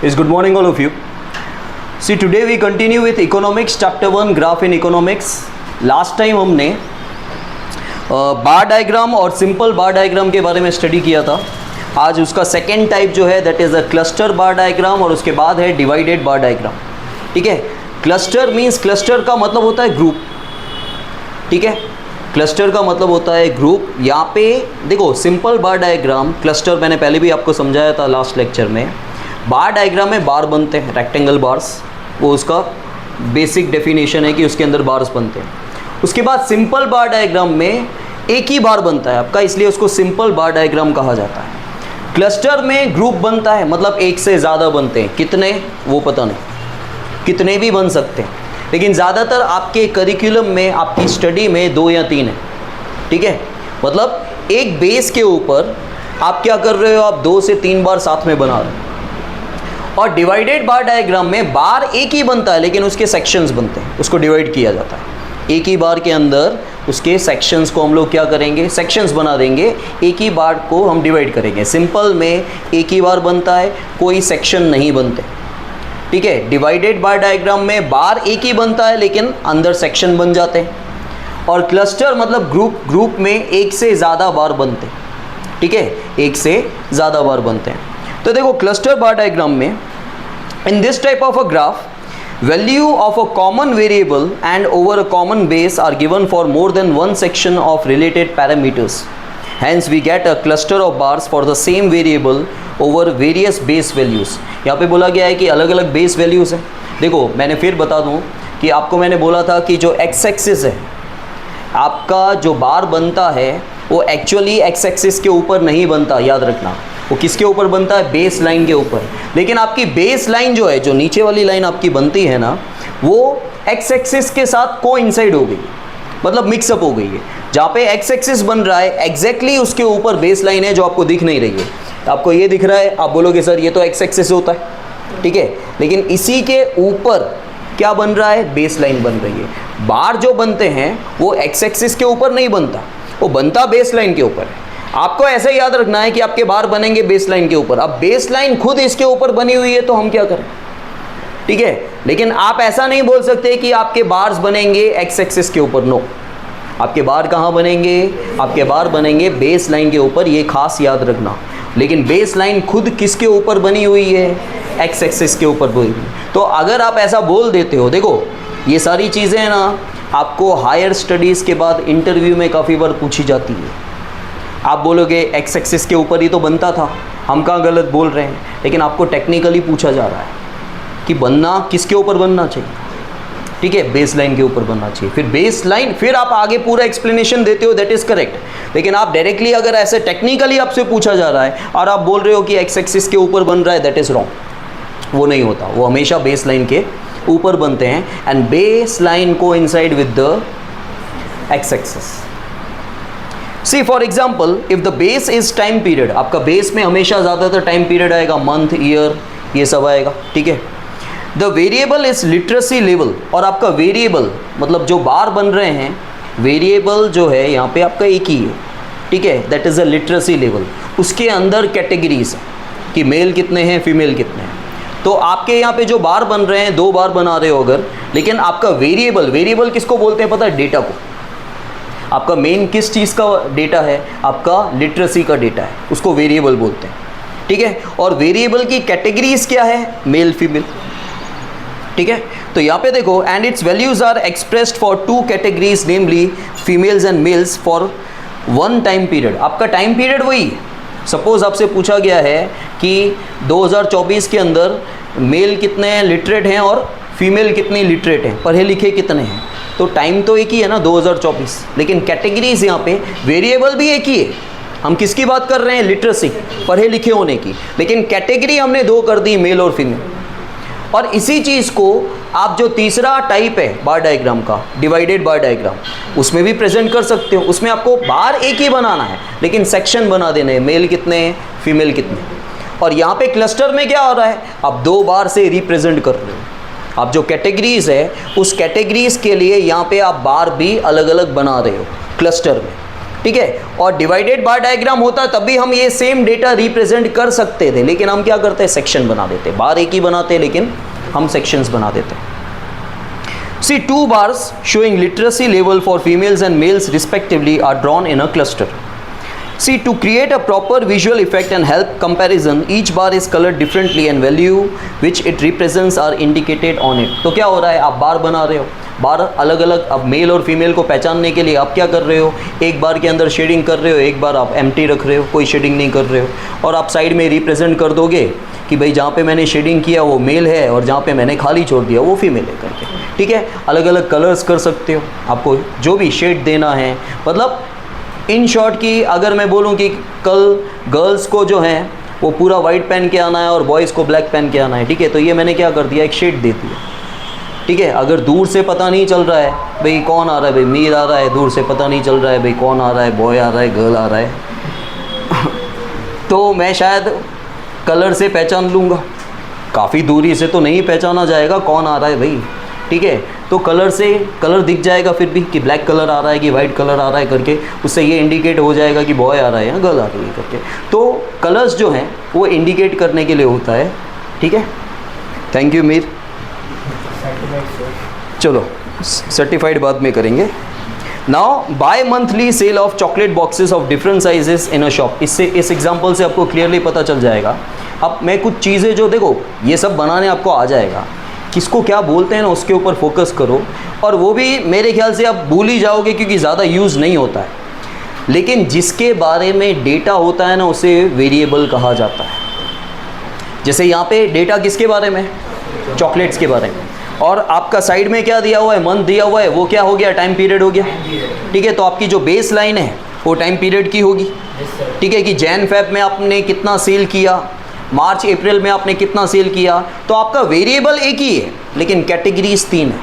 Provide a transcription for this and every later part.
Is good morning all of you. See, today we continue with economics chapter 1 graph in economics. Last time हमने बार diagram और simple बार diagram के बारे में study किया था. आज उसका सेकेंड टाइप जो है that is a cluster bar diagram और उसके बाद है डिवाइडेड बार डायग्राम. ठीक है. क्लस्टर मीन्स क्लस्टर का मतलब होता है ग्रुप. ठीक है. क्लस्टर का मतलब होता है ग्रुप. यहाँ पे देखो सिंपल बार डायग्राम क्लस्टर मैंने पहले भी आपको समझाया था लास्ट लेक्चर में. बार डायग्राम में बार बनते हैं रेक्टेंगल बार्स, वो उसका बेसिक डेफिनेशन है कि उसके अंदर बार्स बनते हैं. उसके बाद सिंपल बार डायग्राम में एक ही बार बनता है आपका, इसलिए उसको सिंपल बार डायग्राम कहा जाता है. क्लस्टर में ग्रुप बनता है, मतलब एक से ज़्यादा बनते हैं. कितने वो पता नहीं, कितने भी बन सकते हैं, लेकिन ज़्यादातर आपके करिकुलम में आपकी स्टडी में 2 या 3 है. ठीक है. मतलब एक बेस के ऊपर आप क्या कर रहे हो, आप 2 से 3 बार साथ में बना रहे हो. और डिवाइडेड बार डायग्राम में बार एक ही बनता है लेकिन उसके सेक्शंस बनते हैं, उसको डिवाइड किया जाता है. एक ही बार के अंदर उसके सेक्शंस को हम लोग क्या करेंगे, सेक्शंस बना देंगे. एक ही बार को हम डिवाइड करेंगे. सिंपल में एक ही बार बनता है, कोई सेक्शन नहीं बनते. ठीक है. डिवाइडेड बार डायग्राम में बार एक ही बनता है लेकिन अंदर सेक्शन बन जाते हैं. और क्लस्टर मतलब ग्रुप में एक से ज़्यादा बार बनते हैं. ठीक है. एक से ज़्यादा बार बनते हैं. तो देखो क्लस्टर बार डायग्राम में in this type of a graph value of a common variable and over a common base are given for more than one section of related parameters. Hence we get a cluster of bars for the same variable over various base values. यहाँ पे बोला गया है कि अलग अलग base values हैं. देखो मैंने फिर बता दूँ कि आपको मैंने बोला था कि जो एक्स एक्सिस है आपका, जो बार बनता है वो एक्चुअली एक्स एक्सिस के ऊपर नहीं बनता. याद रखना, वो किसके ऊपर बनता है, बेस लाइन के ऊपर. लेकिन आपकी बेस लाइन जो है, जो नीचे वाली लाइन आपकी बनती है ना, वो एक्स एक्सिस के साथ कोइंसाइड हो गई, मतलब मिक्सअप हो गई है. जहाँ पे एक्स एक्सिस बन रहा है एग्जैक्टली उसके ऊपर बेस लाइन है जो आपको दिख नहीं रही है. आपको ये दिख रहा है, आप बोलोगे सर ये तो एक्स एक्सिस होता है. ठीक है. लेकिन इसी के ऊपर क्या बन रहा है, बेस लाइन बन रही है. बार जो बनते हैं वो एक्स एक्सिस के ऊपर नहीं बनता, वो बनता बेस लाइन के ऊपर है. आपको ऐसे याद रखना है कि आपके बार बनेंगे बेस लाइन के ऊपर. अब बेस लाइन खुद इसके ऊपर बनी हुई है तो हम क्या करें. ठीक है. लेकिन आप ऐसा नहीं बोल सकते कि आपके बार्स बनेंगे एक्स एक्सिस के ऊपर. नो, आपके बार कहाँ बनेंगे, आपके बार बनेंगे बेस लाइन के ऊपर. ये खास याद रखना. लेकिन बेस लाइन खुद किसके ऊपर बनी हुई है, एक्स एक्सिस के ऊपर बनी हुई. तो अगर आप ऐसा बोल देते हो, देखो ये सारी चीज़ें ना आपको हायर स्टडीज़ के बाद इंटरव्यू में काफ़ी बार पूछी जाती है. आप बोलोगे एक्स एक्सिस के ऊपर ही तो बनता था, हम कहाँ गलत बोल रहे हैं. लेकिन आपको टेक्निकली पूछा जा रहा है कि बनना किसके ऊपर बनना चाहिए. ठीक है. बेस लाइन के ऊपर बनना चाहिए. फिर बेस लाइन, फिर आप आगे पूरा एक्सप्लेनेशन देते हो, दैट इज़ करेक्ट. लेकिन आप डायरेक्टली अगर ऐसे टेक्निकली आपसे पूछा जा रहा है और आप बोल रहे हो कि एक्स एक्सिस के ऊपर बन रहा है, दैट इज़ रॉन्ग. वो नहीं होता, वो हमेशा बेस लाइन के ऊपर बनते हैं. And base line coincide with the X axis. See for example if the base is time period, आपका बेस में हमेशा ज़्यादातर टाइम पीरियड आएगा, मंथ, ईयर, ये सब आएगा. ठीक है. The variable is literacy level, और आपका वेरिएबल मतलब जो बार बन रहे हैं, वेरिएबल जो है यहाँ पे आपका एक ही है. ठीक है. That is a literacy level. उसके अंदर कैटेगरीज कि मेल कितने हैं, फीमेल कितने हैं. तो आपके यहाँ पे जो बार बन रहे हैं 2 बार बना रहे हो अगर, लेकिन आपका वेरिएबल किसको बोलते हैं पता है, डेटा को. आपका मेन किस चीज़ का डेटा है, आपका लिटरेसी का डेटा है, उसको वेरिएबल बोलते हैं. ठीक है. और वेरिएबल की कैटेगरीज क्या है, मेल फीमेल. ठीक है. तो यहाँ पे देखो and its values are expressed for 2 categories namely females and males for 1 time period. आपका टाइम पीरियड वही. सपोज आपसे पूछा गया है कि 2024 के अंदर मेल कितने लिटरेट हैं और फीमेल कितनी लिटरेट हैं, पढ़े लिखे कितने हैं. तो टाइम तो एक ही है ना, 2024. लेकिन कैटेगरीज यहाँ पे वेरिएबल भी एक ही है. हम किसकी बात कर रहे हैं, लिटरेसी, पढ़े लिखे होने की. लेकिन कैटेगरी हमने 2 कर दी, मेल और फीमेल. और इसी चीज़ को आप जो तीसरा टाइप है बार डायग्राम का, डिवाइडेड बार डायग्राम, उसमें भी प्रेजेंट कर सकते हो. उसमें आपको बार एक ही बनाना है लेकिन सेक्शन बना देने हैं, मेल कितने हैं, फीमेल कितने. और यहाँ पे क्लस्टर में क्या हो रहा है, आप 2 बार से रिप्रेजेंट कर रहे हो. आप जो कैटेगरीज है उस कैटेगरीज के लिए यहाँ पे आप बार भी अलग अलग बना रहे हो क्लस्टर में. ठीक है। और डिवाइडेड बार डायग्राम होता तब भी हम ये सेम डेटा रिप्रेजेंट कर सकते थे, लेकिन हम क्या करते हैं, सेक्शन बना देते, बार एक ही बनाते लेकिन हम सेक्शंस बना देते। See, two bars showing literacy level for females and males respectively are drawn in a cluster. See, to create a proper visual effect and help comparison, each bar is colored differently and value which it represents are indicated on it. तो क्या हो रहा है, आप बार बना रहे हो, बार अलग अलग, अब मेल और फीमेल को पहचानने के लिए आप क्या कर रहे हो, एक बार के अंदर शेडिंग कर रहे हो, एक बार आप एम्प्टी रख रहे हो, कोई शेडिंग नहीं कर रहे हो, और आप साइड में रिप्रेजेंट कर दोगे कि भाई जहाँ पे मैंने शेडिंग किया वो मेल है और जहाँ पे मैंने खाली छोड़ दिया वो फीमेल है करके, ठीक है। अलग अलग कलर्स कर सकते हो, आपको जो भी शेड देना है। मतलब इन शॉर्ट की अगर मैं बोलूँ कि कल गर्ल्स को जो है वो पूरा वाइट पहन के आना है और बॉयज़ को ब्लैक पहन के आना है, ठीक है, तो ये मैंने क्या कर दिया, एक शेड दे दिया, ठीक है। अगर दूर से पता नहीं चल रहा है भाई कौन आ रहा है, भाई मेल आ रहा है, दूर से पता नहीं चल रहा है भाई कौन आ रहा है, बॉय आ रहा है, गर्ल आ रहा है तो मैं शायद कलर से पहचान लूँगा, काफ़ी दूरी से तो नहीं पहचाना जाएगा कौन आ रहा है भाई, ठीक है। तो कलर से कलर दिख जाएगा फिर भी कि ब्लैक कलर आ रहा है कि वाइट कलर आ रहा है करके, उससे ये इंडिकेट हो जाएगा कि बॉय आ रहा है या गर्ल आ रही है करके। तो कलर्स जो हैं वो इंडिकेट करने के लिए होता है, ठीक है। Thank you Mir. चलो सर्टिफाइड बाद में करेंगे। Now by monthly sale of chocolate boxes of different sizes in a shop. इससे इस एग्जांपल से आपको क्लियरली पता चल जाएगा। अब मैं कुछ चीज़ें जो देखो ये सब बनाने आपको आ जाएगा, किसको क्या बोलते हैं ना उसके ऊपर फोकस करो, और वो भी मेरे ख्याल से आप भूल ही जाओगे क्योंकि ज़्यादा यूज़ नहीं होता है। लेकिन जिसके बारे में डेटा होता है ना उसे वेरिएबल कहा जाता है। जैसे यहाँ पे डेटा किसके बारे में, चॉकलेट्स के बारे में, और आपका साइड में क्या दिया हुआ है, मंथ दिया हुआ है, वो क्या हो गया, टाइम पीरियड हो गया, ठीक है। तो आपकी जो बेस लाइन है वो टाइम पीरियड की होगी, ठीक है, कि जैन फेब में आपने कितना सेल किया, मार्च अप्रैल में आपने कितना सेल किया। तो आपका वेरिएबल एक ही है लेकिन कैटेगरीज 3 है,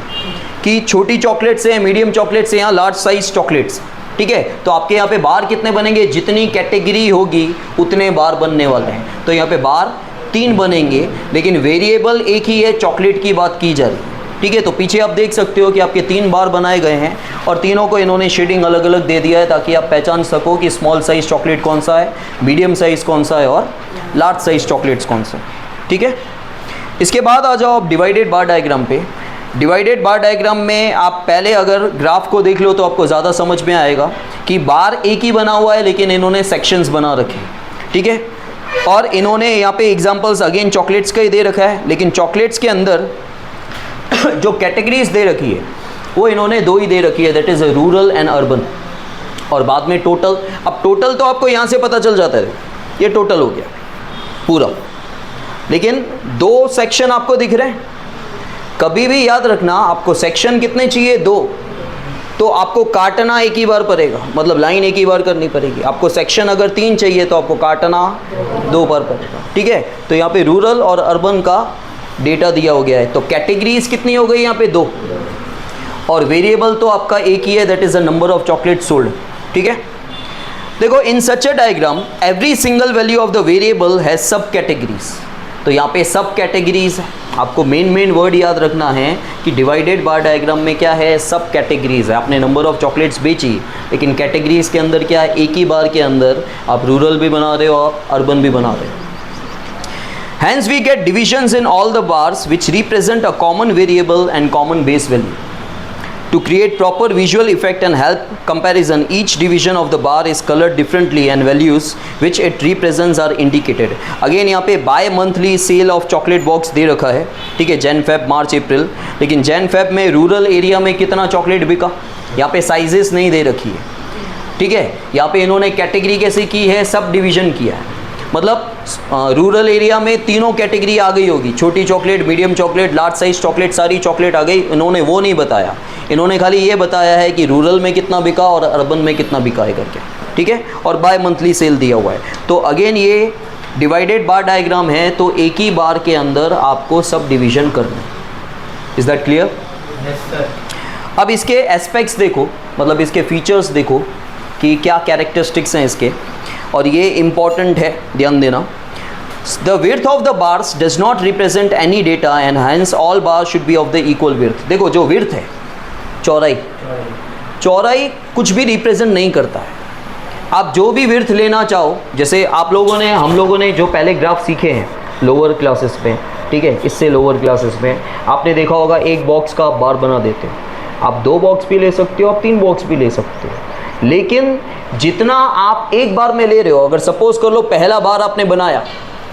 कि छोटी चॉकलेट्स हैं, मीडियम चॉकलेट्स हैं, यहाँ लार्ज साइज चॉकलेट्स, ठीक है। तो आपके यहाँ पे बार कितने बनेंगे, जितनी कैटेगरी होगी उतने बार बनने वाले हैं। तो यहाँ पे बार 3 बनेंगे लेकिन वेरिएबल एक ही है, चॉकलेट की बात की जा रही है, ठीक है। तो पीछे आप देख सकते हो कि आपके 3 बार बनाए गए हैं और तीनों को इन्होंने शेडिंग अलग अलग दे दिया है ताकि आप पहचान सको कि स्मॉल साइज़ चॉकलेट कौन सा है, मीडियम साइज़ कौन सा है और लार्ज साइज़ चॉकलेट्स कौन सा है, ठीक है। इसके बाद आ जाओ आप डिवाइडेड बार डायग्राम पे। डिवाइडेड बार डायग्राम में आप पहले अगर ग्राफ को देख लो तो आपको ज़्यादा समझ में आएगा कि बार एक ही बना हुआ है लेकिन इन्होंने सेक्शंस बना रखे हैं, ठीक है। और इन्होंने यहाँ पे एग्जांपल्स अगेन चॉकलेट्स का ही दे रखा है, लेकिन चॉकलेट्स के अंदर जो कैटेगरीज दे रखी है वो इन्होंने 2 ही दे रखी है, that is rural and urban, और बाद में टोटल। अब टोटल तो आपको यहाँ से पता चल जाता है, ये टोटल हो गया पूरा, लेकिन 2 सेक्शन आपको दिख रहे हैं। कभी भी याद रखना आपको सेक्शन कितने चाहिए, 2, तो आपको काटना एक ही बार पड़ेगा, मतलब लाइन एक ही बार करनी पड़ेगी। आपको सेक्शन अगर 3 चाहिए तो आपको काटना 2 बार पड़ेगा, ठीक है। तो यहाँ पे रूरल और अर्बन का डेटा दिया हो गया है। तो कैटेगरीज कितनी हो गई यहाँ पे, 2, और वेरिएबल तो आपका एक ही है, that is the number of chocolate sold, ठीक है। देखो in such a diagram every single value of the variable has subcategories. तो यहाँ पे सब कैटेगरीज है, आपको मेन वर्ड याद रखना है कि डिवाइडेड बार डायग्राम में क्या है, सब कैटेगरीज है। आपने नंबर ऑफ चॉकलेट्स बेची लेकिन कैटेगरीज के अंदर क्या है, एक ही बार के अंदर आप रूरल भी बना रहे हो और अर्बन भी बना रहे हो। Hence we get divisions in all the bars which represent a common variable and common base value. To create proper visual effect and help comparison, each division of the bar is colored differently and values which it represents are indicated. Again यहाँ पे by monthly sale of chocolate box दे रखा है, ठीक है, Jan Feb March अप्रैल। लेकिन Jan Feb में rural area में कितना चॉकलेट बिका, यहाँ पे साइजेस नहीं दे रखी है, ठीक है। यहाँ पे इन्होंने कैटेगरी कैसे की है, सब डिवीजन किया है, मतलब रूरल एरिया में तीनों कैटेगरी आ गई होगी, छोटी chocolate, medium chocolate, large size chocolate, सारी चॉकलेट आ गई। इन्होंने वो नहीं बताया, इन्होंने खाली ये बताया है कि रूरल में कितना बिका और अर्बन में कितना बिका है करके, ठीक है। और बाय मंथली सेल दिया हुआ है। तो अगेन ये डिवाइडेड बार डायग्राम है, तो एक ही बार के अंदर आपको सब डिवीजन करना है। Is that clear? Yes sir. अब इसके एस्पेक्ट्स देखो, मतलब इसके फीचर्स देखो कि क्या कैरेक्टरिस्टिक्स हैं इसके, और ये इम्पॉर्टेंट है, ध्यान देना। The width of the bars does not represent any data and hence all bars should be of the equal width. देखो जो विड्थ है, चौड़ाई, चौड़ाई कुछ भी रिप्रेजेंट नहीं करता है, आप जो भी विड्थ लेना चाहो, जैसे आप लोगों ने, हम लोगों ने जो पहले ग्राफ सीखे हैं लोअर क्लासेस में, ठीक है, इससे लोअर क्लासेस में आपने देखा होगा एक बॉक्स का आप बार बना देते हो। आप 2 बॉक्स भी ले सकते हो, आप 3 बॉक्स भी ले सकते हो, लेकिन जितना आप एक बार में ले रहे हो, अगर सपोज कर लो पहला बार आपने बनाया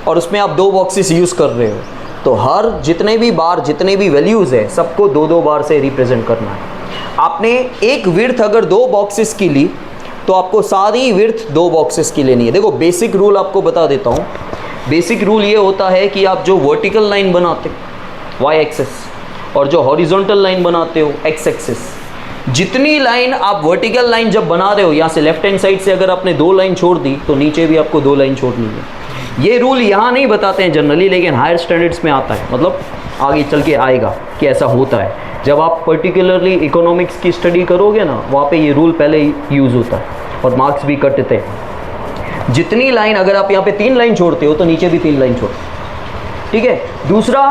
और उसमें आप 2 बॉक्सेस यूज़ कर रहे हो, तो हर जितने भी बार, जितने भी वैल्यूज़ है, सबको 2-2 बार से रिप्रेजेंट करना है। आपने एक विड्थ अगर 2 बॉक्सेस की ली तो आपको सारी विड्थ 2 बॉक्सेस की लेनी है। देखो बेसिक रूल आपको बता देता हूँ। बेसिक रूल ये होता है कि आप जो वर्टिकल लाइन बनाते हो वाई एक्सेस और जो हॉरिजॉन्टल लाइन बनाते हो एक्स एक्सेस, जितनी लाइन आप वर्टिकल लाइन जब बना रहे हो, यहाँ से लेफ्ट हैंड साइड से अगर आपने 2 लाइन छोड़ दी तो नीचे भी आपको 2 लाइन छोड़नी है। ये रूल यहाँ नहीं बताते हैं जनरली, लेकिन हायर स्टैंडर्ड्स में आता है, मतलब आगे चल के आएगा कि ऐसा होता है। जब आप पर्टिकुलरली इकोनॉमिक्स की स्टडी करोगे ना, वहाँ पे ये रूल पहले यूज़ होता है और मार्क्स भी कटते हैं। जितनी लाइन, अगर आप यहाँ पे 3 लाइन छोड़ते हो तो नीचे भी 3 लाइन छोड़ो, ठीक है। दूसरा,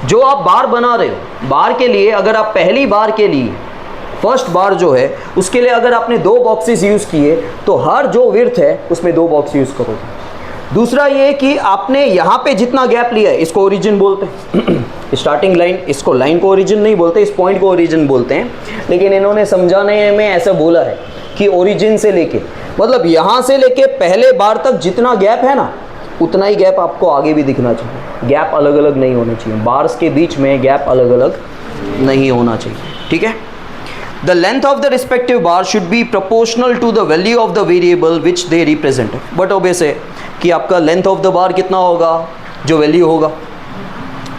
जो आप बार बना रहे हो, बार के लिए अगर आप पहली बार के लिए फर्स्ट बार जो है उसके लिए अगर आपने 2 बॉक्सेस यूज़ किए तो हर जो विड्थ है उसमें 2 बॉक्स यूज़ करोगे। दूसरा ये कि आपने यहाँ पे जितना गैप लिया है इसको ओरिजिन बोलते हैं। स्टार्टिंग लाइन, इसको लाइन को ओरिजिन नहीं बोलते, इस पॉइंट को ओरिजिन बोलते हैं, लेकिन इन्होंने समझाने में ऐसा बोला है कि ओरिजिन से लेके, मतलब यहाँ से लेके पहले बार तक जितना गैप है ना, उतना ही गैप आपको आगे भी दिखना चाहिए। गैप अलग अलग नहीं होने चाहिए, बार्स के बीच में गैप अलग अलग नहीं होना चाहिए, ठीक है। The length of the respective bar should be proportional to the value of the variable which they represent. But obvious है कि आपका length of the bar कितना होगा, जो वैल्यू होगा,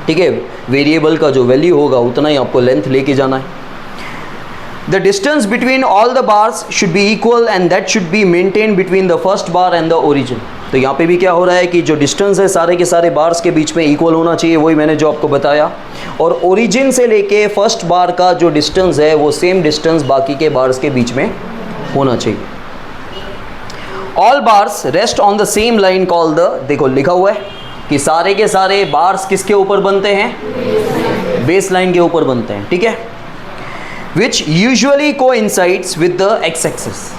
ठीक है, वेरिएबल का जो वैल्यू होगा उतना ही आपको लेंथ लेके जाना है। The distance between all the bars should be equal and that should be maintained between the first bar and the origin. तो यहाँ पे भी क्या हो रहा है कि जो डिस्टेंस है सारे के सारे बार्स के बीच में इक्वल होना चाहिए, वही मैंने जो आपको बताया। और ओरिजिन से लेके फर्स्ट बार का जो डिस्टेंस है वो सेम डिस्टेंस बाकी के बार्स के बीच में होना चाहिए। All bars rest on the same line call the, देखो लिखा हुआ है कि सारे के सारे बार्स किसके ऊपर बनते हैं, बेस लाइन के ऊपर बनते हैं, ठीक है। विच usually coincides with the X axis,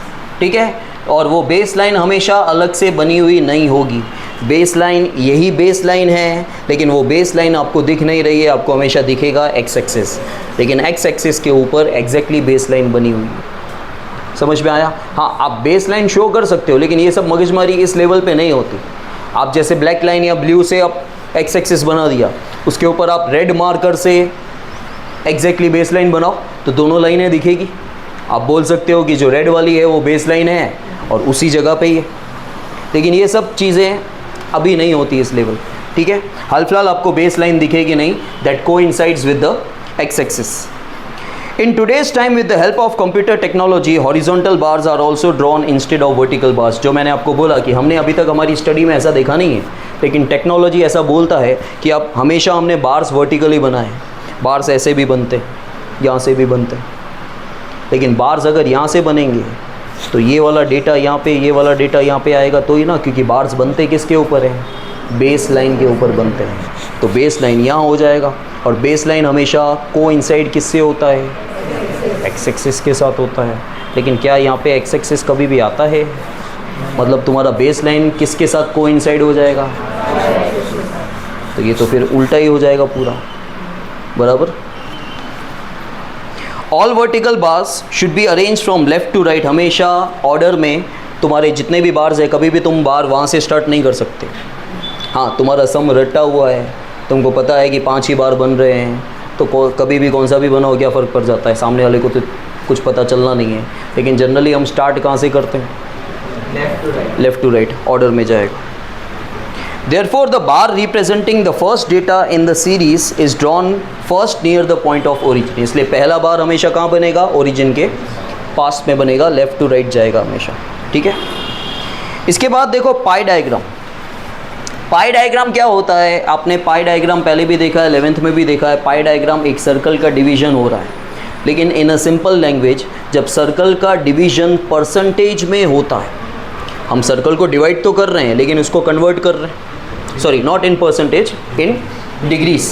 ठीक है। और वो बेस लाइन हमेशा अलग से बनी हुई नहीं होगी। बेस लाइन यही बेस लाइन है, लेकिन वो बेस लाइन आपको दिख नहीं रही है, आपको हमेशा दिखेगा एक्स एक्सिस, लेकिन एक्स एक्सिस के ऊपर एग्जैक्टली बेस लाइन बनी हुई है। समझ में आया? हाँ, आप बेस लाइन शो कर सकते हो, लेकिन ये सब मगजमारी इस लेवल पे नहीं होती। आप जैसे ब्लैक लाइन या ब्लू से आप एक्स एक्सिस बना दिया, उसके ऊपर आप रेड मार्कर से एग्जैक्टली बेस लाइन बनाओ तो दोनों लाइनें दिखेगी। आप बोल सकते हो कि जो रेड वाली है वो बेस लाइन है और उसी जगह पे ही है, लेकिन ये सब चीज़ें अभी नहीं होती इस लेवल, ठीक है। हाल फिलहाल आपको बेस लाइन दिखेगी नहीं that coincides with the X axis. In today's time with the help of computer technology, horizontal bars are also drawn instead of vertical bars. जो मैंने आपको बोला कि हमने अभी तक हमारी स्टडी में ऐसा देखा नहीं है, लेकिन टेक्नोलॉजी ऐसा बोलता है कि अब हमेशा हमने बार्स वर्टिकली बनाए हैं। बार्स ऐसे भी बनते हैं, यहाँ से भी बनते हैं, लेकिन बार्स अगर यहाँ से बनेंगे तो ये वाला डेटा यहाँ पे, ये वाला डेटा यहाँ पे आएगा तो ही ना, क्योंकि बार्स बनते किसके ऊपर हैं, बेस लाइन के ऊपर बनते हैं। तो बेस लाइन यहाँ हो जाएगा, और बेस लाइन हमेशा कोइंसाइड किससे होता है, एक्स एक्सिस के साथ होता है। लेकिन क्या यहाँ पे एक्स एक्सिस कभी भी आता है, मतलब तुम्हारा बेस लाइन किसके साथ कोइंसाइड हो जाएगा, तो ये तो फिर उल्टा ही हो जाएगा पूरा, बराबर। All vertical bars should be arrange from left to right, हमेशा ऑर्डर में तुम्हारे जितने भी बार्स है, कभी भी तुम बार वहाँ से स्टार्ट नहीं कर सकते। हाँ, तुम्हारा सम रटा हुआ है, तुमको पता है कि 5 ही बार बन रहे हैं, तो कभी भी कौन सा भी बनाओ क्या फ़र्क पड़ जाता है, सामने वाले को तो कुछ पता चलना नहीं है। लेकिन जनरली हम स्टार्ट कहाँ से करते हैं, लेफ़्ट टू राइट ऑर्डर में जाएगा। Therefore, the bar representing the first data in the series is drawn first near the point of origin. इसलिए पहला बार हमेशा कहाँ बनेगा, ओरिजिन के पास में बनेगा, लेफ़्ट टू राइट जाएगा हमेशा, ठीक है। इसके बाद देखो पाई डायग्राम। पाई डायग्राम क्या होता है, आपने पाई डायग्राम पहले भी देखा है, 11th में भी देखा है। पाई डायग्राम एक सर्कल का डिवीज़न हो रहा है, लेकिन इन अ सिंपल लैंग्वेज जब सर्कल का डिवीज़न परसेंटेज में होता है, हम सर्कल को डिवाइड तो कर रहे हैं लेकिन उसको कन्वर्ट कर रहे हैं, sorry not in percentage, in degrees,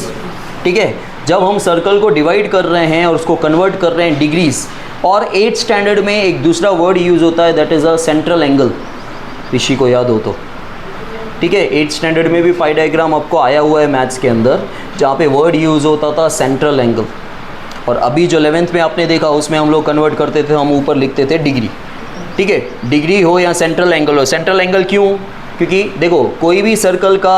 ठीक है। जब हम सर्कल को डिवाइड कर रहे हैं और उसको कन्वर्ट कर रहे हैं डिग्रीज, और 8th स्टैंडर्ड में एक दूसरा वर्ड यूज़ होता है, that is a central angle, Rishi को याद हो तो, ठीक है। 8th स्टैंडर्ड में भी पाई डायग्राम आपको आया हुआ है मैथ्स के अंदर, जहाँ पे वर्ड यूज़ होता था सेंट्रल एंगल। और अभी जो 11th में आपने देखा उसमें हम लोग कन्वर्ट करते थे, हम ऊपर लिखते थे डिग्री, ठीक है। डिग्री हो या सेंट्रल एंगल हो। सेंट्रल एंगल क्यों? क्योंकि देखो कोई भी सर्कल का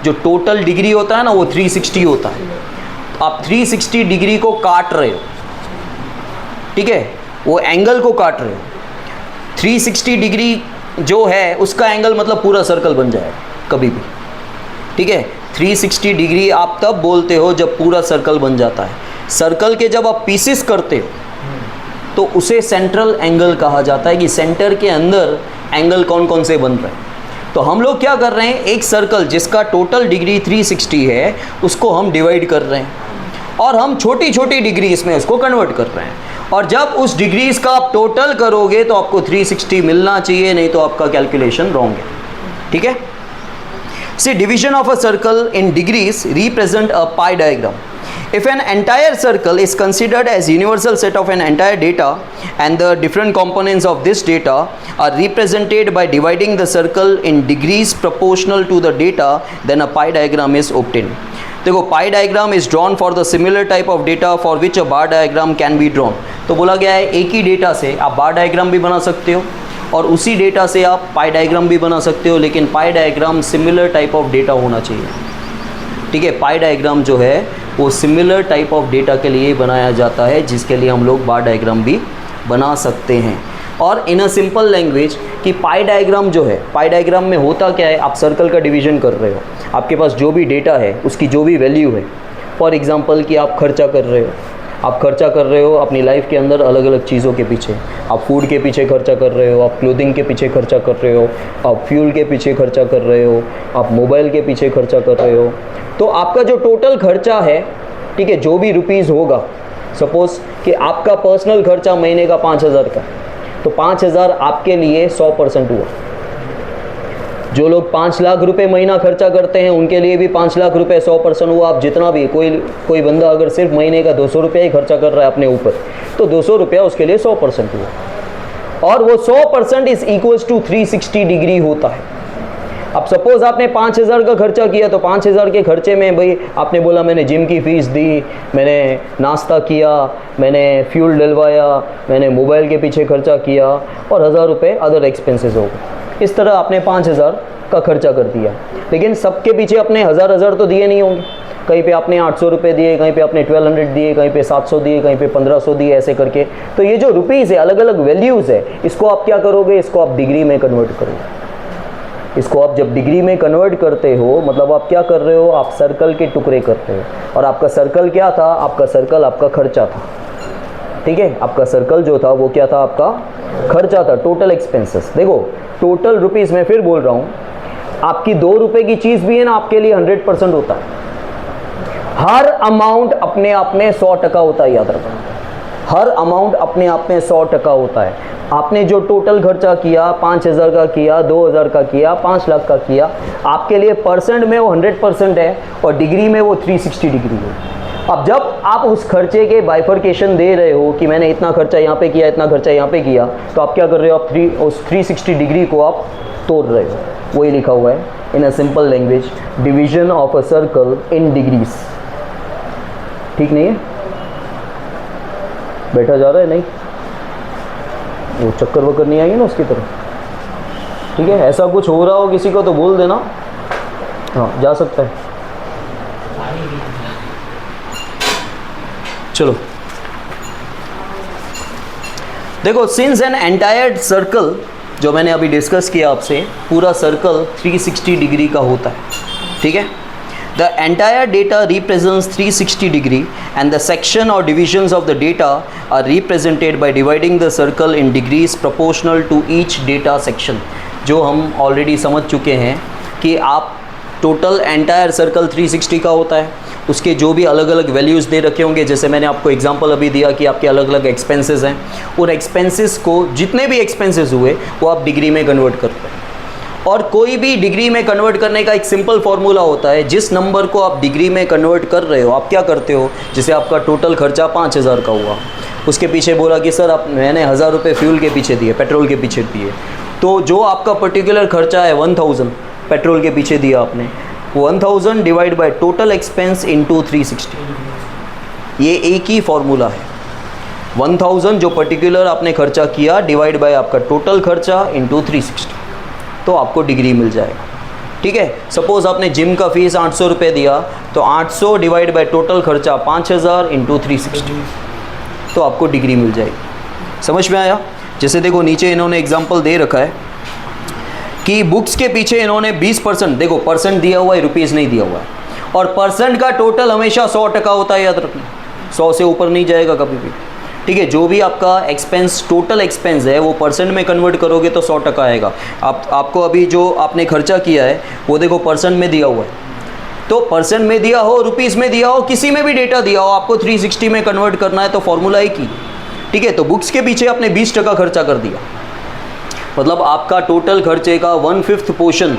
जो टोटल डिग्री होता है ना वो 360 होता है। आप 360 डिग्री को काट रहे हो, ठीक है, वो एंगल को काट रहे हो। 360 डिग्री जो है उसका एंगल मतलब पूरा सर्कल बन जाएगा कभी भी, ठीक है। 360 डिग्री आप तब बोलते हो जब पूरा सर्कल बन जाता है। सर्कल के जब आप पीसेस करते हो तो उसे सेंट्रल एंगल कहा जाता है, कि सेंटर के अंदर एंगल कौन कौन से बन रहे हैं। तो हम लोग क्या कर रहे हैं, एक सर्कल जिसका टोटल डिग्री 360 है उसको हम डिवाइड कर रहे हैं और हम छोटी छोटी डिग्रीज में उसको कन्वर्ट कर रहे हैं। और जब उस डिग्रीज का आप टोटल करोगे तो आपको 360 मिलना चाहिए, नहीं तो आपका कैलकुलेशन रॉन्ग है, ठीक है। See division of a circle in degrees represent a pie diagram. If an entire circle is considered as universal set of an entire data and the different components of this data are represented by dividing the circle in degrees proportional to the data, then a pie diagram is obtained. देखो पाई diagram is drawn for the similar type of data for which a bar diagram can be drawn. तो बोला गया है एक ही data से आप बार diagram भी बना सकते हो और उसी डेटा से आप पाई डायग्राम भी बना सकते हो, लेकिन पाई diagram similar type of data होना चाहिए, ठीक है. पाई डायग्राम जो है वो सिमिलर टाइप ऑफ डेटा के लिए बनाया जाता है, जिसके लिए हम लोग बार डायग्राम भी बना सकते हैं. और इन अ सिंपल लैंग्वेज कि पाई डायग्राम जो है, पाई डायग्राम में होता क्या है, आप सर्कल का डिवीजन कर रहे हो, आपके पास जो भी डेटा है उसकी जो भी वैल्यू है, फॉर एग्जांपल कि आप खर्चा कर रहे हो, आप खर्चा कर रहे हो अपनी लाइफ के अंदर अलग अलग चीज़ों के पीछे. आप फूड के पीछे खर्चा कर रहे हो, आप क्लोथिंग के पीछे खर्चा कर रहे हो, आप फ्यूल के पीछे खर्चा कर रहे हो, आप मोबाइल के पीछे खर्चा कर रहे हो. तो आपका जो टोटल खर्चा है, ठीक है, जो भी रुपीज़ होगा, सपोज़ कि आपका पर्सनल खर्चा महीने का 5,000 का, तो 5,000 आपके लिए 100% हुआ. जो लोग 5 लाख रुपए महीना खर्चा करते हैं उनके लिए भी 5 लाख रुपए 100% हुआ. आप जितना भी कोई बंदा अगर सिर्फ महीने का 200 रुपया ही खर्चा कर रहा है अपने ऊपर, तो 200 रुपया उसके लिए 100% हुआ. और वो 100% इज इक्वल्स टू 360 डिग्री होता है. अब सपोज़ आपने 5,000 का खर्चा किया, तो 5,000 के खर्चे में भाई आपने बोला मैंने जिम की फ़ीस दी, मैंने नाश्ता किया, मैंने फ्यूल डलवाया, मैंने मोबाइल के पीछे खर्चा किया और 1,000 रुपये अदर एक्सपेंसेस हो गए. इस तरह आपने 5,000 का खर्चा कर दिया. लेकिन सबके पीछे अपने हज़ार तो दिए नहीं होंगे. कहीं पे आपने 800 रुपये दिए, कहीं पे आपने 1200 दिए, कहीं पे 700 दिए, कहीं पे 1500 दिए, ऐसे करके. तो ये जो रुपीज़ है, अलग अलग वैल्यूज़ है, इसको आप क्या करोगे, इसको आप डिग्री में कन्वर्ट करोगे. इसको आप जब डिग्री में कन्वर्ट करते हो, मतलब आप क्या कर रहे हो, आप सर्कल के टुकड़े करते हो. और आपका सर्कल क्या था, आपका सर्कल आपका खर्चा था, ठीक है. आपका सर्कल जो था वो क्या था, आपका खर्चा था, टोटल एक्सपेंसेस. देखो टोटल रुपीज़, मैं फिर बोल रहा हूँ, आपकी 2 रुपये की चीज़ भी है ना, आपके लिए 100% होता है. हर अमाउंट अपने आप में 100% होता है, याद रखना. हर अमाउंट अपने आप में 100% होता है. आपने जो टोटल खर्चा किया, 5,000 का किया, 2,000 का किया, 5 लाख का किया, आपके लिए परसेंट में वो 100% है और डिग्री में वो 360 डिग्री है. अब जब आप उस खर्चे के बाइफर्केशन दे रहे हो कि मैंने इतना खर्चा यहाँ पे किया, इतना खर्चा यहाँ पे किया, तो आप क्या कर रहे हो, आप उस 360 डिग्री को आप तोड़ रहे हो. वही लिखा हुआ है in a simple language, division of a circle in degrees. ठीक नहीं है, बैठा जा रहा है, नहीं वो चक्कर वक्कर नहीं आएगी ना उसकी तरफ, ठीक है. ऐसा कुछ हो रहा हो किसी को तो बोल देना, हाँ जा सकता है. चलो देखो, सिंस एन एंटायर सर्कल, जो मैंने अभी डिस्कस किया आपसे, पूरा सर्कल 360 डिग्री का होता है, ठीक है. The entire data represents 360 degree and the section or divisions of the data are represented by dividing the circle in degrees proportional to each data section. जो हम ऑलरेडी समझ चुके हैं कि आप टोटल एंटायर सर्कल 360 का होता है, उसके जो भी अलग अलग वैल्यूज़ दे रखे होंगे, जैसे मैंने आपको एग्जांपल अभी दिया कि आपके अलग अलग एक्सपेंसेस हैं, उन एक्सपेंसेस को, जितने भी एक्सपेंसेस हुए वो आप डिग्री में कन्वर्ट करते हैं. और कोई भी डिग्री में कन्वर्ट करने का एक सिंपल फार्मूला होता है. जिस नंबर को आप डिग्री में कन्वर्ट कर रहे हो, आप क्या करते हो, जैसे आपका टोटल खर्चा 5,000 का हुआ, उसके पीछे बोला कि सर आप मैंने 1000 रुपये फ्यूल के पीछे दिए, पेट्रोल के पीछे दिए, तो जो आपका पर्टिकुलर खर्चा है 1000 पेट्रोल के पीछे दिया आपने, 1000 divide by total expense into 360, ये एक ही फॉर्मूला है। 1000 जो पर्टिकुलर आपने खर्चा किया डिवाइड बाय आपका टोटल खर्चा इंटू 360, तो आपको डिग्री मिल जाएगा। ठीक है, सपोज़ आपने जिम का फीस 800 रुपये दिया, तो 800 डिवाइड बाय टोटल खर्चा 5000 इंटू 360, तो आपको डिग्री मिल जाएगी। समझ में आया? जैसे देखो नीचे इन्होंने एग्जांपल दे रखा है कि बुक्स के पीछे इन्होंने 20%, देखो परसेंट दिया हुआ है, रुपीज़ नहीं दिया हुआ है, और परसेंट का टोटल हमेशा 100% होता है, याद रखना 100 से ऊपर नहीं जाएगा कभी भी। ठीक है, जो भी आपका एक्सपेंस टोटल एक्सपेंस है वो परसेंट में कन्वर्ट करोगे तो 100% आएगा। आपको अभी जो आपने खर्चा किया है वो देखो परसेंट में दिया हुआ है, तो परसेंट में दिया हो, रुपीज़ में दिया हो, किसी में भी डेटा दिया हो, आपको 360 में कन्वर्ट करना है, तो फॉर्मूला एक ही। ठीक है, तो बुक्स के पीछे आपने 20% खर्चा कर दिया, मतलब आपका टोटल खर्चे का 1/5 पोर्शन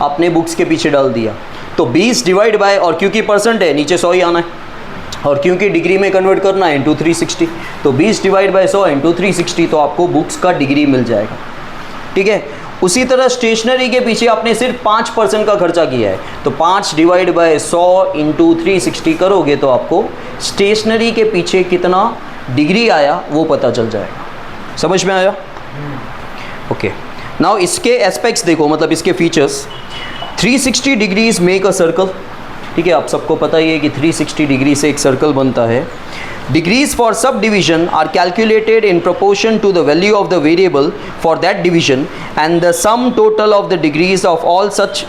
आपने बुक्स के पीछे डाल दिया, तो 20 डिवाइड बाय, और क्योंकि परसेंट है नीचे 100 ही आना है, और क्योंकि डिग्री में कन्वर्ट करना है इंटू 360, तो 20 डिवाइड बाय 100 इंटू 360, तो आपको बुक्स का डिग्री मिल जाएगा। ठीक है, उसी तरह स्टेशनरी के पीछे आपने सिर्फ 5% का खर्चा किया है, तो 5 डिवाइड बाय 100 इंटू 360 करोगे तो आपको स्टेशनरी के पीछे कितना डिग्री आया वो पता चल जाएगा। समझ में आया? ओके, नाउ इसके एस्पेक्ट्स देखो, मतलब इसके features. 360 degrees make a circle. ठीक है, आप सबको पता ही है कि 360 डिग्री से एक सर्कल बनता है। Degrees for sub division are calculated in proportion to the value of the variable for that division and the sum total of the degrees of all such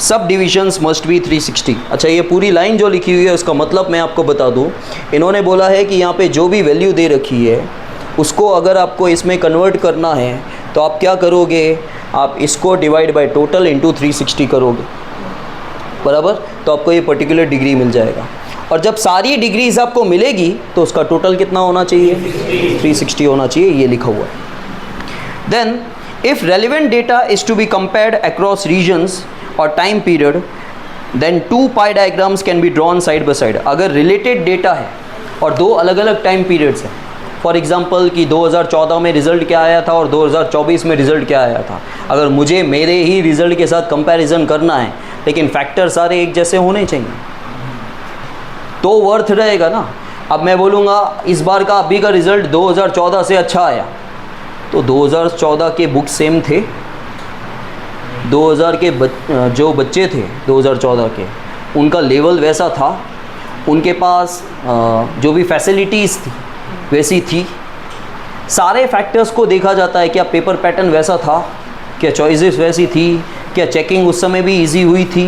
sub divisions must be 360। अच्छा, ये पूरी line जो लिखी हुई है उसका मतलब मैं आपको बता दूं। इन्होंने बोला है कि यहाँ पे जो भी वैल्यू दे रखी है उसको अगर आपको इसमें कन्वर्ट करना है तो आप क्या करोगे, आप इसको डिवाइड बाय टोटल इंटू 360 करोगे, बराबर, तो आपको ये पर्टिकुलर डिग्री मिल जाएगा। और जब सारी डिग्रीज आपको मिलेगी तो उसका टोटल कितना होना चाहिए, 360 होना चाहिए, ये लिखा हुआ है। Then if relevant data is to be compared across regions और time period, then 2 pie diagrams can be drawn side by side. अगर रिलेटेड डेटा है और दो अलग अलग टाइम पीरियड्स हैं, फॉर एग्जांपल कि 2014 में रिज़ल्ट क्या आया था और 2024 में रिज़ल्ट क्या आया था, अगर मुझे मेरे ही रिज़ल्ट के साथ कंपैरिजन करना है, लेकिन फैक्टर सारे एक जैसे होने चाहिए तो वर्थ रहेगा ना। अब मैं बोलूँगा इस बार का अभी का रिज़ल्ट 2014 से अच्छा आया, तो 2014 के बुक सेम थे, 2000 के जो बच्चे थे 2014 के उनका लेवल वैसा था, उनके पास जो भी फैसिलिटीज़ थी वैसी थी, सारे फैक्टर्स को देखा जाता है। क्या पेपर पैटर्न वैसा था, क्या चॉइसेस वैसी थी, क्या चेकिंग उस समय भी इजी हुई थी,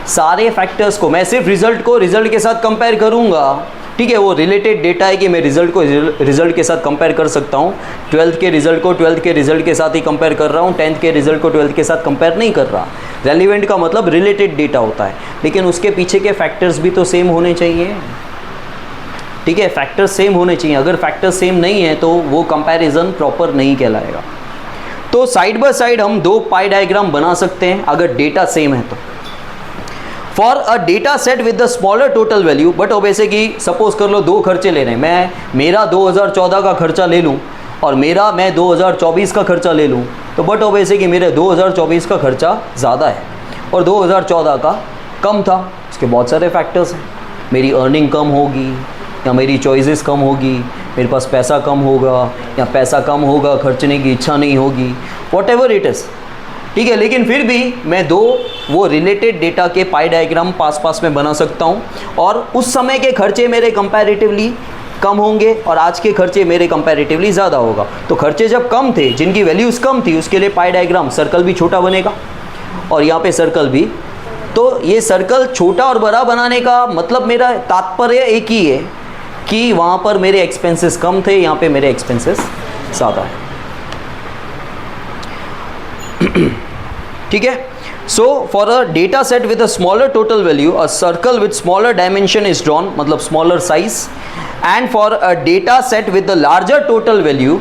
सारे फैक्टर्स को। मैं सिर्फ रिज़ल्ट को रिज़ल्ट के साथ कंपेयर करूँगा, ठीक है, वो रिलेटेड डेटा है कि मैं रिज़ल्ट को रिज़ल्ट के साथ कंपेयर कर सकता हूँ। 12th के रिज़ल्ट को 12th के रिज़ल्ट के साथ ही कंपेयर कर रहा हूँ, 10th के रिज़ल्ट को 12th के साथ कंपेयर नहीं कर रहा। रेलिवेंट का मतलब रिलेटेड डेटा होता है, लेकिन उसके पीछे के फैक्टर्स भी तो सेम होने चाहिए। ठीक है, फैक्टर्स सेम होने चाहिए, अगर फैक्टर्स सेम नहीं है तो वो कंपैरिजन प्रॉपर नहीं कहलाएगा। तो साइड बाय साइड हम 2 पाई डायग्राम बना सकते हैं अगर डेटा सेम है तो। For a data set with the smaller total value, but वैसे कि सपोज कर लो 2 खर्चे ले रहे हैं, मैं मेरा 2014 का खर्चा ले लूँ और मैं 2024 का खर्चा ले लूँ, तो बट वैसे कि मेरे 2024 का खर्चा ज़्यादा है और 2014 का कम था। इसके बहुत सारे फैक्टर्स हैं, मेरी अर्निंग कम होगी या मेरी चॉइसेस कम होगी, मेरे पास पैसा कम होगा या पैसा कम होगा, खर्चने की इच्छा नहीं होगी, वॉट एवर इट इज़। ठीक है, लेकिन फिर भी मैं 2 वो रिलेटेड डेटा के पाई डायग्राम पास में बना सकता हूँ, और उस समय के खर्चे मेरे कंपैरेटिवली कम होंगे और आज के खर्चे मेरे कंपैरेटिवली ज़्यादा होगा। तो खर्चे जब कम थे, जिनकी वैल्यूज़ कम थी, उसके लिए पाई डायग्राम सर्कल भी छोटा बनेगा और यहाँ पे सर्कल भी। तो ये सर्कल छोटा और बड़ा बनाने का मतलब मेरा तात्पर्य एक ही है कि वहाँ पर मेरे एक्सपेंसेस कम थे, यहाँ पे मेरे एक्सपेंसेस ज़्यादा है। ठीक है, so for a data set with a smaller total value a circle with smaller dimension is drawn, मतलब smaller size, and for a data set with the larger total value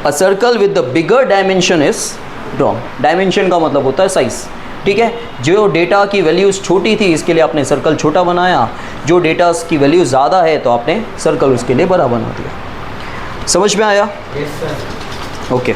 a circle with the bigger dimension is drawn. Dimension का मतलब होता है size. ठीक है, जो data की values छोटी थी इसके लिए आपने सर्कल छोटा बनाया, जो डेटा की वैल्यू ज़्यादा है तो आपने सर्कल उसके लिए बड़ा बना दिया। समझ में आया? Yes sir. ओके